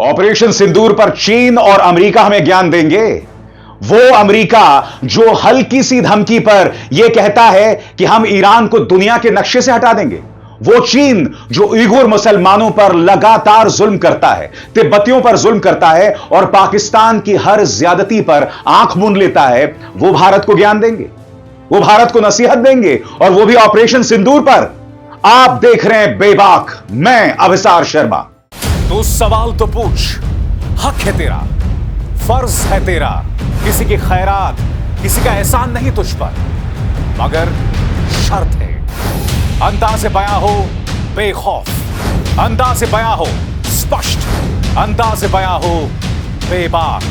Operation सिंदूर पर चीन और अमेरिका हमें ज्ञान देंगे। वो अमेरिका जो हल्की सी धमकी पर यह कहता है कि हम ईरान को दुनिया के नक्शे से हटा देंगे। वो चीन जो उइगुर मुसलमानों पर लगातार जुल्म करता है, तिब्बतियों पर जुल्म करता है और पाकिस्तान की हर ज्यादती पर आंख मूंद लेता है, वो भारत को ज्ञान देंगे, वो भारत को नसीहत देंगे, और वो भी ऑपरेशन सिंदूर पर। आप देख रहे हैं बेबाक, मैं अभिसार शर्मा। तो सवाल तो पूछ, हक है तेरा, फर्ज है तेरा, किसी की खैरात, किसी का एहसान नहीं तुझ पर, मगर शर्त है अंदाज़े बयां हो बेखौफ, अंदाज़े बयां हो स्पष्ट, अंदाज़े बयां हो बेबाक।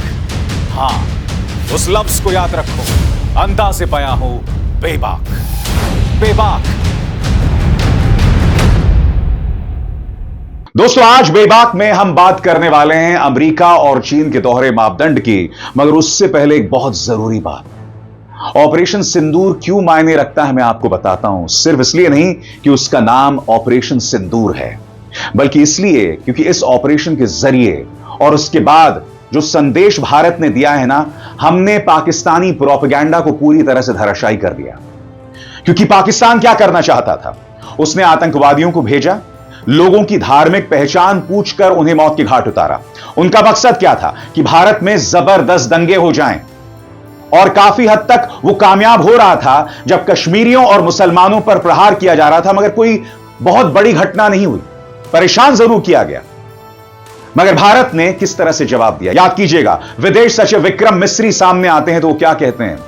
हां, उस लफ्ज को याद रखो, अंदाज़े बयां हो बेबाक। बेबाक। दोस्तों, आज बेबाक में हम बात करने वाले हैं अमेरिका और चीन के दोहरे मापदंड की, मगर उससे पहले एक बहुत जरूरी बात। ऑपरेशन सिंदूर क्यों मायने रखता है मैं आपको बताता हूं। सिर्फ इसलिए नहीं कि उसका नाम ऑपरेशन सिंदूर है, बल्कि इसलिए क्योंकि इस ऑपरेशन के जरिए और उसके बाद जो संदेश भारत ने दिया है ना, हमने पाकिस्तानी प्रोपेगेंडा को पूरी तरह से धराशायी कर दिया। क्योंकि पाकिस्तान क्या करना चाहता था, उसने आतंकवादियों को भेजा, लोगों की धार्मिक पहचान पूछकर उन्हें मौत के घाट उतारा। उनका मकसद क्या था कि भारत में जबरदस्त दंगे हो जाएं, और काफी हद तक वो कामयाब हो रहा था जब कश्मीरियों और मुसलमानों पर प्रहार किया जा रहा था, मगर कोई बहुत बड़ी घटना नहीं हुई। परेशान जरूर किया गया, मगर भारत ने किस तरह से जवाब दिया याद कीजिएगा। विदेश सचिव विक्रम मिस्री सामने आते हैं तो वो क्या कहते हैं।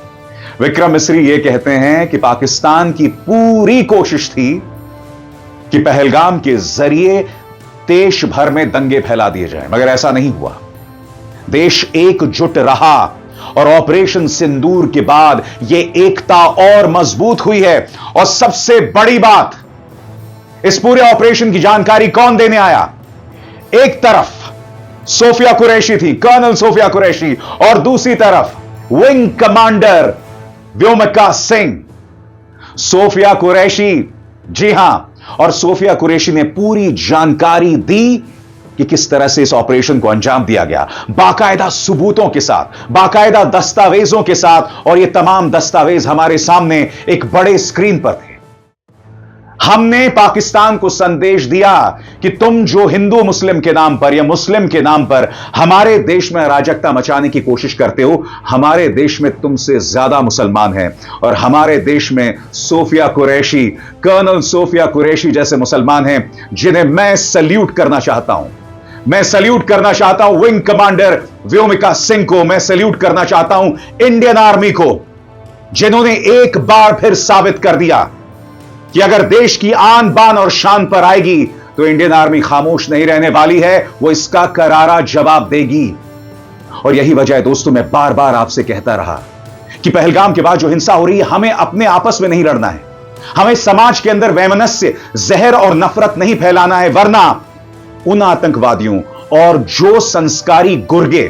विक्रम मिस्री ये कहते हैं कि पाकिस्तान की पूरी कोशिश थी कि पहलगाम के जरिए देश भर में दंगे फैला दिए जाएं, मगर ऐसा नहीं हुआ। देश एकजुट रहा और ऑपरेशन सिंदूर के बाद यह एकता और मजबूत हुई है। और सबसे बड़ी बात, इस पूरे ऑपरेशन की जानकारी कौन देने आया? एक तरफ सोफिया कुरैशी थी, कर्नल सोफिया कुरैशी, और दूसरी तरफ विंग कमांडर व्योमिका सिंह। सोफिया कुरैशी, जी हां, और सोफिया कुरैशी ने पूरी जानकारी दी कि किस तरह से इस ऑपरेशन को अंजाम दिया गया, बाकायदा सबूतों के साथ, बाकायदा दस्तावेजों के साथ। और ये तमाम दस्तावेज हमारे सामने एक बड़े स्क्रीन पर थे। हमने पाकिस्तान को संदेश दिया कि तुम जो हिंदू मुस्लिम के नाम पर या मुस्लिम के नाम पर हमारे देश में अराजकता मचाने की कोशिश करते हो, हमारे देश में तुमसे ज्यादा मुसलमान हैं, और हमारे देश में सोफिया कुरैशी, कर्नल सोफिया कुरैशी जैसे मुसलमान हैं जिन्हें मैं सल्यूट करना चाहता हूं। मैं सल्यूट करना चाहता हूं विंग कमांडर व्योमिका सिंह को, मैं सल्यूट करना चाहता हूं इंडियन आर्मी को, जिन्होंने एक बार फिर साबित कर दिया कि अगर देश की आन बान और शान पर आएगी तो इंडियन आर्मी खामोश नहीं रहने वाली है, वो इसका करारा जवाब देगी। और यही वजह है दोस्तों, मैं बार बार आपसे कहता रहा कि पहलगाम के बाद जो हिंसा हो रही है, हमें अपने आपस में नहीं लड़ना है, हमें समाज के अंदर वैमनस्य, जहर और नफरत नहीं फैलाना है, वरना उन आतंकवादियों और जो संस्कारी गुर्गे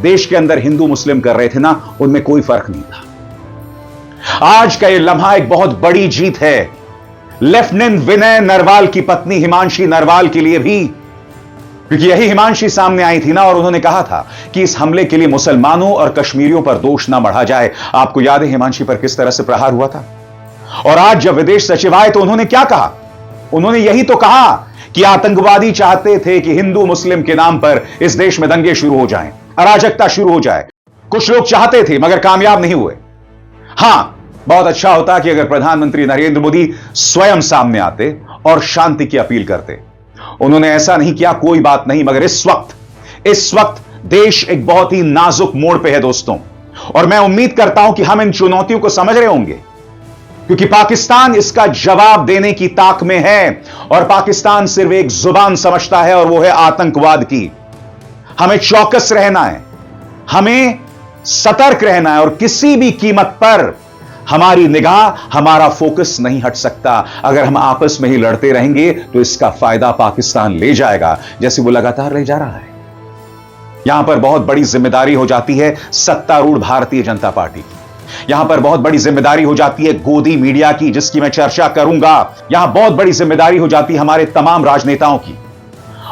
देश के अंदर हिंदू मुस्लिम कर रहे थे ना, उनमें कोई फर्क नहीं था। आज का यह लम्हा एक बहुत बड़ी जीत है लेफ्टिनेंट विनय नरवाल की पत्नी हिमांशी नरवाल के लिए भी, क्योंकि यही हिमांशी सामने आई थी ना, और उन्होंने कहा था कि इस हमले के लिए मुसलमानों और कश्मीरियों पर दोष ना बढ़ा जाए। आपको याद है हिमांशी पर किस तरह से प्रहार हुआ था? और आज जब विदेश सचिव आए तो उन्होंने क्या कहा? उन्होंने यही तो कहा कि आतंकवादी चाहते थे कि हिंदू मुस्लिम के नाम पर इस देश में दंगे शुरू हो जाएं, अराजकता शुरू हो जाए। कुछ लोग चाहते थे मगर कामयाब नहीं हुए। हां, बहुत अच्छा होता कि अगर प्रधानमंत्री नरेंद्र मोदी स्वयं सामने आते और शांति की अपील करते। उन्होंने ऐसा नहीं किया, कोई बात नहीं, मगर इस वक्त देश एक बहुत ही नाजुक मोड़ पे है दोस्तों, और मैं उम्मीद करता हूं कि हम इन चुनौतियों को समझ रहे होंगे, क्योंकि पाकिस्तान इसका जवाब देने की ताक में है, और पाकिस्तान सिर्फ एक जुबान समझता है, और वो है आतंकवाद की। हमें चौकस रहना है, हमें सतर्क रहना है, और किसी भी कीमत पर हमारी निगाह, हमारा फोकस नहीं हट सकता। अगर हम आपस में ही लड़ते रहेंगे तो इसका फायदा पाकिस्तान ले जाएगा, जैसे वो लगातार ले जा रहा है। यहां पर बहुत बड़ी जिम्मेदारी हो जाती है सत्तारूढ़ भारतीय जनता पार्टी की, यहां पर बहुत बड़ी जिम्मेदारी हो जाती है गोदी मीडिया की, जिसकी मैं चर्चा करूंगा। यहां बहुत बड़ी जिम्मेदारी हो जाती है हमारे तमाम राजनेताओं की,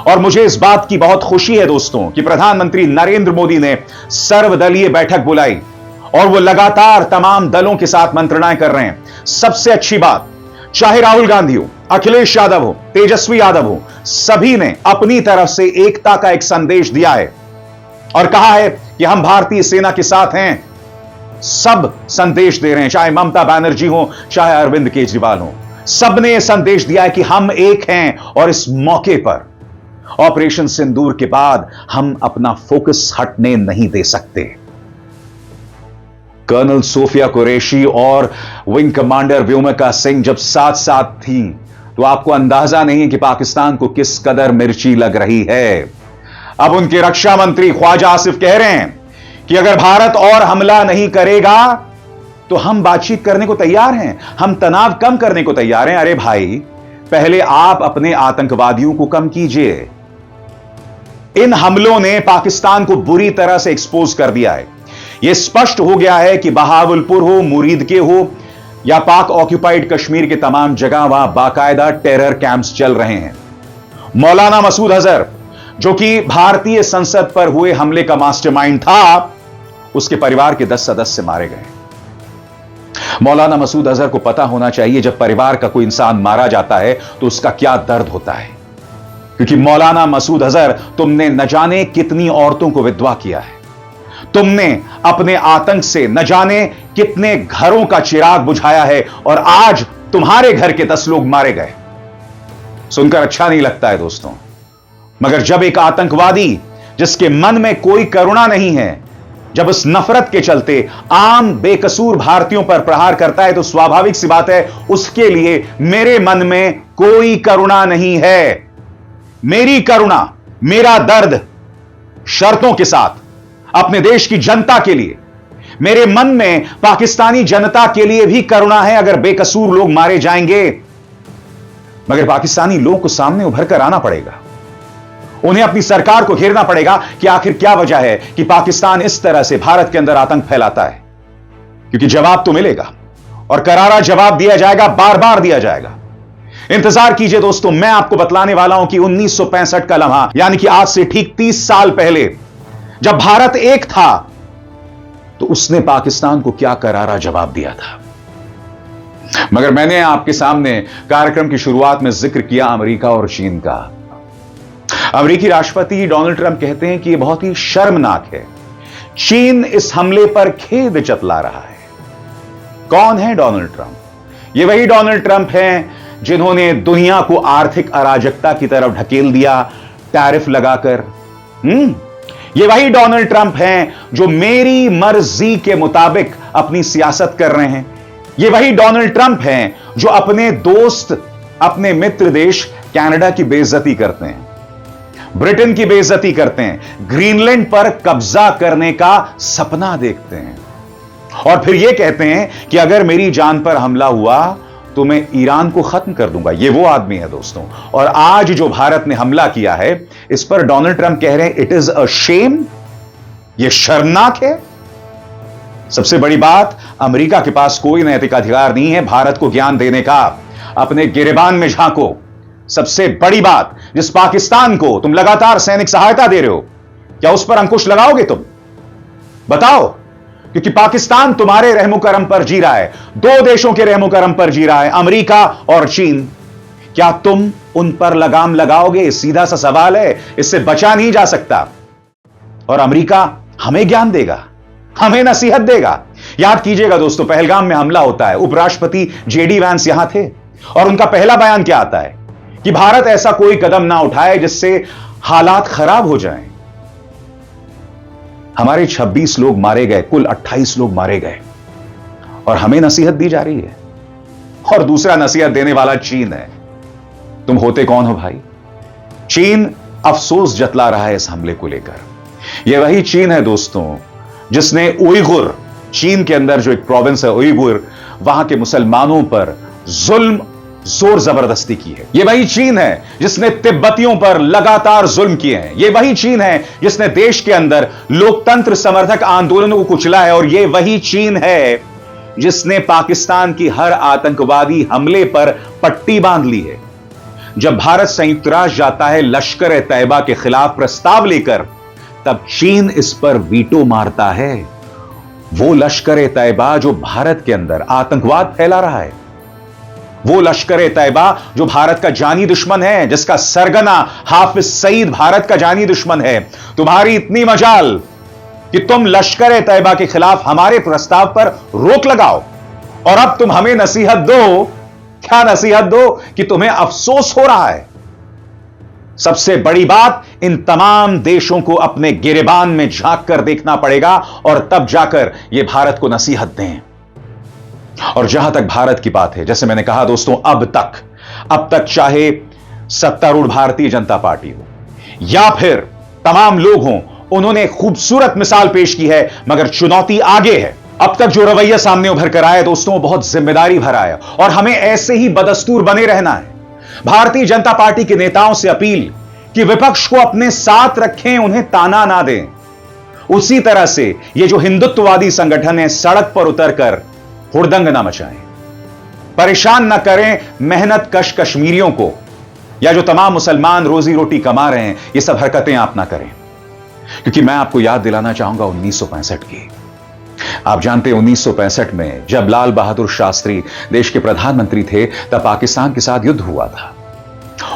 और मुझे इस बात की बहुत खुशी है दोस्तों कि प्रधानमंत्री नरेंद्र मोदी ने सर्वदलीय बैठक बुलाई और वो लगातार तमाम दलों के साथ मंत्रणाएं कर रहे हैं। सबसे अच्छी बात, चाहे राहुल गांधी हो, अखिलेश यादव हो, तेजस्वी यादव हो, सभी ने अपनी तरफ से एकता का एक संदेश दिया है और कहा है कि हम भारतीय सेना के साथ हैं। सब संदेश दे रहे हैं, चाहे ममता बनर्जी हो, चाहे अरविंद केजरीवाल हो, सबने यह संदेश दिया है कि हम एक हैं। और इस मौके पर ऑपरेशन सिंदूर के बाद हम अपना फोकस हटने नहीं दे सकते। कर्नल सोफिया कुरैशी और विंग कमांडर व्योमिका सिंह जब साथ साथ थी तो आपको अंदाजा नहीं है कि पाकिस्तान को किस कदर मिर्ची लग रही है। अब उनके रक्षा मंत्री ख्वाजा आसिफ कह रहे हैं कि अगर भारत और हमला नहीं करेगा तो हम बातचीत करने को तैयार हैं, हम तनाव कम करने को तैयार हैं। अरे भाई, पहले आप अपने आतंकवादियों को कम कीजिए। इन हमलों ने पाकिस्तान को बुरी तरह से एक्सपोज कर दिया है। यह स्पष्ट हो गया है कि बहावलपुर हो, मुरीद के हो या पाक ऑक्यूपाइड कश्मीर के तमाम जगह वहां बाकायदा टेरर कैंप्स चल रहे हैं। मौलाना मसूद अजहर, जो कि भारतीय संसद पर हुए हमले का मास्टरमाइंड था, उसके परिवार के 10 सदस्य मारे गए। मौलाना मसूद अजहर को पता होना चाहिए जब परिवार का कोई इंसान मारा जाता है तो उसका क्या दर्द होता है, क्योंकि मौलाना मसूद अजहर, तुमने न जाने कितनी औरतों को विधवा किया है, तुमने अपने आतंक से न जाने कितने घरों का चिराग बुझाया है और आज तुम्हारे घर के 10 लोग मारे गए। सुनकर अच्छा नहीं लगता है दोस्तों, मगर जब एक आतंकवादी जिसके मन में कोई करुणा नहीं है, जब उस नफरत के चलते आम बेकसूर भारतीयों पर प्रहार करता है तो स्वाभाविक सी बात है उसके लिए मेरे मन में कोई करुणा नहीं है। मेरी करुणा, मेरा दर्द शर्तों के साथ अपने देश की जनता के लिए, मेरे मन में पाकिस्तानी जनता के लिए भी करुणा है अगर बेकसूर लोग मारे जाएंगे। मगर पाकिस्तानी लोगों को सामने उभर कर आना पड़ेगा, उन्हें अपनी सरकार को घेरना पड़ेगा कि आखिर क्या वजह है कि पाकिस्तान इस तरह से भारत के अंदर आतंक फैलाता है, क्योंकि जवाब तो मिलेगा और करारा जवाब दिया जाएगा, बार बार दिया जाएगा। इंतजार कीजिए दोस्तों, मैं आपको बतलाने वाला हूं कि 1965 का लम्हा, यानी कि आज से ठीक 30 साल पहले जब भारत एक था तो उसने पाकिस्तान को क्या करारा जवाब दिया था। मगर मैंने आपके सामने कार्यक्रम की शुरुआत में जिक्र किया अमेरिका और चीन का। अमेरिकी राष्ट्रपति डोनाल्ड ट्रंप कहते हैं कि यह बहुत ही शर्मनाक है, चीन इस हमले पर खेद जतला रहा है। कौन है डोनाल्ड ट्रंप? ये वही डोनाल्ड ट्रंप हैं जिन्होंने दुनिया को आर्थिक अराजकता की तरफ ढकेल दिया टैरिफ लगाकर। ये वही डोनाल्ड ट्रंप हैं जो मेरी मर्जी के मुताबिक अपनी सियासत कर रहे हैं। ये वही डोनाल्ड ट्रंप हैं जो अपने दोस्त, अपने मित्र देश कनाडा की बेइज्जती करते हैं, ब्रिटेन की बेइज्जती करते हैं, ग्रीनलैंड पर कब्जा करने का सपना देखते हैं और फिर यह कहते हैं कि अगर मेरी जान पर हमला हुआ तो मैं ईरान को खत्म कर दूंगा। यह वो आदमी है दोस्तों। और आज जो भारत ने हमला किया है इस पर डोनाल्ड ट्रंप कह रहे हैं इट इज अ शेम, यह शर्मनाक है। सबसे बड़ी बात, अमेरिका के पास कोई नैतिक अधिकार नहीं है भारत को ज्ञान देने का। अपने गिरेबान में झांको। सबसे बड़ी बात, जिस पाकिस्तान को तुम लगातार सैनिक सहायता दे रहे हो, क्या उस पर अंकुश लगाओगे तुम? बताओ, क्योंकि पाकिस्तान तुम्हारे रहमो करम पर जी रहा है, दो देशों के रहमो करम पर जी रहा है, अमेरिका और चीन। क्या तुम उन पर लगाम लगाओगे? सीधा सा सवाल है, इससे बचा नहीं जा सकता। और अमेरिका हमें ज्ञान देगा, हमें नसीहत देगा। याद कीजिएगा दोस्तों, पहलगाम में हमला होता है, उपराष्ट्रपति जेडी वैंस यहां थे और उनका पहला बयान क्या आता है कि भारत ऐसा कोई कदम ना उठाए जिससे हालात खराब हो जाएं। हमारे 26 लोग मारे गए, कुल 28 लोग मारे गए और हमें नसीहत दी जा रही है। और दूसरा नसीहत देने वाला चीन है। तुम होते कौन हो भाई? चीन अफसोस जतला रहा है इस हमले को लेकर। यह वही चीन है दोस्तों जिसने उइगुर, चीन के अंदर जो एक प्रोविंस है उइगुर, वहां के मुसलमानों पर जुल्म जोर जबरदस्ती की है। यह वही चीन है जिसने तिब्बतियों पर लगातार जुल्म किए हैं। यह वही चीन है जिसने देश के अंदर लोकतंत्र समर्थक आंदोलनों को कुचला है। और यह वही चीन है जिसने पाकिस्तान की हर आतंकवादी हमले पर पट्टी बांध ली है। जब भारत संयुक्त राष्ट्र जाता है लश्कर तैयबा के खिलाफ प्रस्ताव लेकर, तब चीन इस पर वीटो मारता है। वो लश्कर तैयबा जो भारत के अंदर आतंकवाद फैला रहा है, वो लश्कर तैयबा जो भारत का जानी दुश्मन है, जिसका सरगना हाफिज सईद भारत का जानी दुश्मन है। तुम्हारी इतनी मजाल कि तुम लश्कर तैयबा के खिलाफ हमारे प्रस्ताव पर रोक लगाओ, और अब तुम हमें नसीहत दो। क्या नसीहत दो कि तुम्हें अफसोस हो रहा है। सबसे बड़ी बात, इन तमाम देशों को अपने गिरेबान में झांक कर देखना पड़ेगा, और तब जाकर यह भारत को नसीहत दें। और जहां तक भारत की बात है, जैसे मैंने कहा दोस्तों, अब तक चाहे सत्तारूढ़ भारतीय जनता पार्टी हो या फिर तमाम लोग हों, उन्होंने खूबसूरत मिसाल पेश की है, मगर चुनौती आगे है। अब तक जो रवैया सामने उभर कर आया दोस्तों, वो बहुत जिम्मेदारी भरा है, और हमें ऐसे ही बदस्तूर बने रहना है। भारतीय जनता पार्टी के नेताओं से अपील कि विपक्ष को अपने साथ रखें, उन्हें ताना ना दें। उसी तरह से ये जो हिंदुत्ववादी संगठन है, सड़क पर उतरकर हुड़दंग ना मचाएं, परेशान ना करें मेहनत कश कश्मीरियों को, या जो तमाम मुसलमान रोजी रोटी कमा रहे हैं। ये सब हरकतें आप ना करें, क्योंकि मैं आपको याद दिलाना चाहूंगा 1965 की। आप जानते हैं 1965 में जब लाल बहादुर शास्त्री देश के प्रधानमंत्री थे, तब पाकिस्तान के साथ युद्ध हुआ था।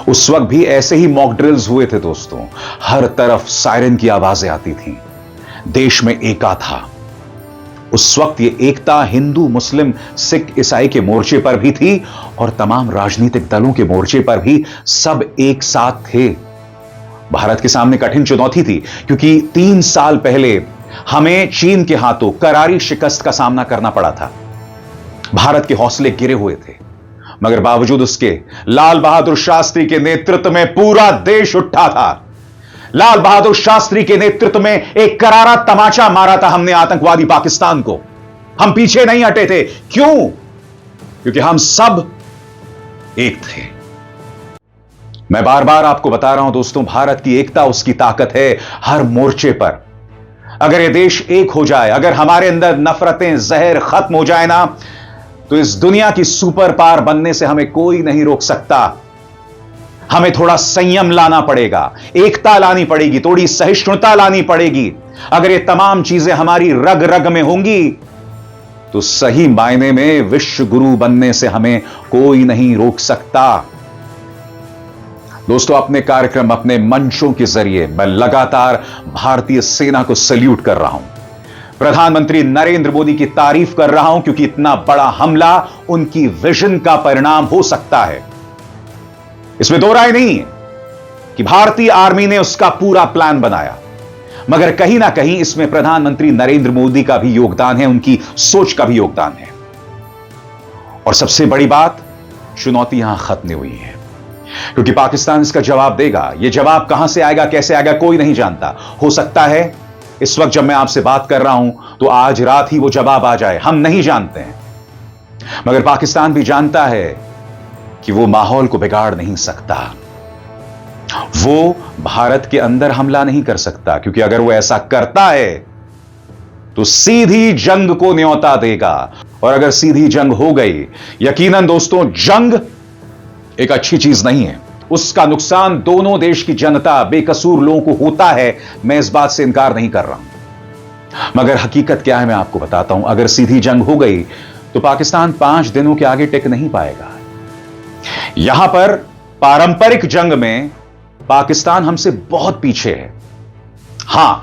उस वक्त भी ऐसे ही मॉक ड्रिल्स हुए थे दोस्तों। हर तरफ सायरन की आवाजें आती थीं। देश में एका था। उस वक्त ये एकता हिंदू मुस्लिम सिख ईसाई के मोर्चे पर भी थी, और तमाम राजनीतिक दलों के मोर्चे पर भी सब एक साथ थे। भारत के सामने कठिन चुनौती थी, क्योंकि 3 साल पहले हमें चीन के हाथों करारी शिकस्त का सामना करना पड़ा था। भारत के हौसले गिरे हुए थे, मगर बावजूद उसके लाल बहादुर शास्त्री के नेतृत्व में पूरा देश उठा था। लाल बहादुर शास्त्री के नेतृत्व में एक करारा तमाचा मारा था हमने आतंकवादी पाकिस्तान को। हम पीछे नहीं हटे थे। क्यों? क्योंकि हम सब एक थे। मैं बार बार आपको बता रहा हूं दोस्तों, भारत की एकता उसकी ताकत है हर मोर्चे पर। अगर यह देश एक हो जाए, अगर हमारे अंदर नफरतें जहर खत्म हो जाए ना, तो इस दुनिया की सुपर पावर बनने से हमें कोई नहीं रोक सकता। हमें थोड़ा संयम लाना पड़ेगा, एकता लानी पड़ेगी, थोड़ी सहिष्णुता लानी पड़ेगी। अगर ये तमाम चीजें हमारी रग रग में होंगी, तो सही मायने में विश्व गुरु बनने से हमें कोई नहीं रोक सकता। दोस्तों, अपने कार्यक्रम, अपने मंचों के जरिए मैं लगातार भारतीय सेना को सल्यूट कर रहा हूं। प्रधानमंत्री नरेंद्र मोदी की तारीफ कर रहा हूं, क्योंकि इतना बड़ा हमला उनकी विजन का परिणाम हो सकता है। इसमें दो राय नहीं है कि भारतीय आर्मी ने उसका पूरा प्लान बनाया, मगर कहीं ना कहीं इसमें प्रधानमंत्री नरेंद्र मोदी का भी योगदान है, उनकी सोच का भी योगदान है। और सबसे बड़ी बात, चुनौती यहां खत्म नहीं हुई है, क्योंकि पाकिस्तान इसका जवाब देगा। यह जवाब कहां से आएगा, कैसे आएगा, कोई नहीं जानता। हो सकता है इस वक्त जब मैं आपसे बात कर रहा हूं, तो आज रात ही वो जवाब आ जाए, हम नहीं जानते हैं। मगर पाकिस्तान भी जानता है कि वो माहौल को बिगाड़ नहीं सकता। वो भारत के अंदर हमला नहीं कर सकता, क्योंकि अगर वो ऐसा करता है तो सीधी जंग को न्योता देगा। और अगर सीधी जंग हो गई, यकीनन दोस्तों, जंग एक अच्छी चीज नहीं है। उसका नुकसान दोनों देश की जनता, बेकसूर लोगों को होता है। मैं इस बात से इनकार नहीं कर रहा हूं, मगर हकीकत क्या है मैं आपको बताता हूं। अगर सीधी जंग हो गई तो पाकिस्तान 5 दिनों के आगे टिक नहीं पाएगा। यहां पर पारंपरिक जंग में पाकिस्तान हमसे बहुत पीछे है। हां,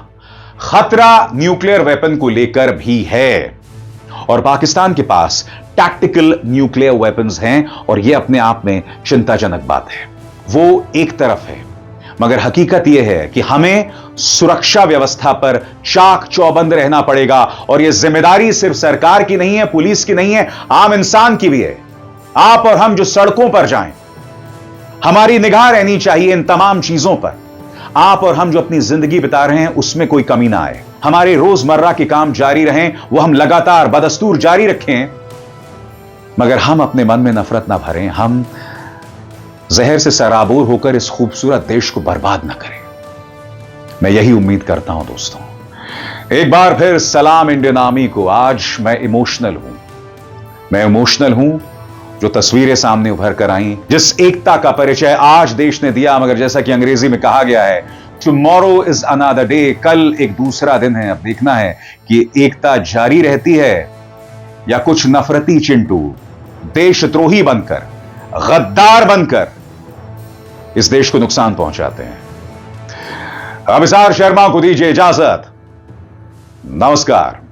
खतरा न्यूक्लियर वेपन को लेकर भी है, और पाकिस्तान के पास टैक्टिकल न्यूक्लियर वेपन्स हैं, और यह अपने आप में चिंताजनक बात है। वो एक तरफ है, मगर हकीकत यह है कि हमें सुरक्षा व्यवस्था पर चाक चौबंद रहना पड़ेगा। और यह जिम्मेदारी सिर्फ सरकार की नहीं है, पुलिस की नहीं है, आम इंसान की भी है। आप और हम जो सड़कों पर जाएं, हमारी निगाह रहनी चाहिए इन तमाम चीजों पर। आप और हम जो अपनी जिंदगी बिता रहे हैं, उसमें कोई कमी ना आए। हमारे रोजमर्रा के काम जारी रहें, वो हम लगातार बदस्तूर जारी रखें, मगर हम अपने मन में नफरत ना भरें। हम जहर से सराबोर होकर इस खूबसूरत देश को बर्बाद ना करें। मैं यही उम्मीद करता हूं दोस्तों। एक बार फिर सलाम इंडियन आर्मी को। आज मैं इमोशनल हूं, जो तस्वीरें सामने उभर कर आई, जिस एकता का परिचय आज देश ने दिया, मगर जैसा कि अंग्रेजी में कहा गया है, टुमारो इज अनदर डे, कल एक दूसरा दिन है। अब देखना है कि एकता जारी रहती है या कुछ नफरती चिंटू देशद्रोही बनकर, गद्दार बनकर इस देश को नुकसान पहुंचाते हैं। अभिसार शर्मा को दीजिए इजाजत। नमस्कार।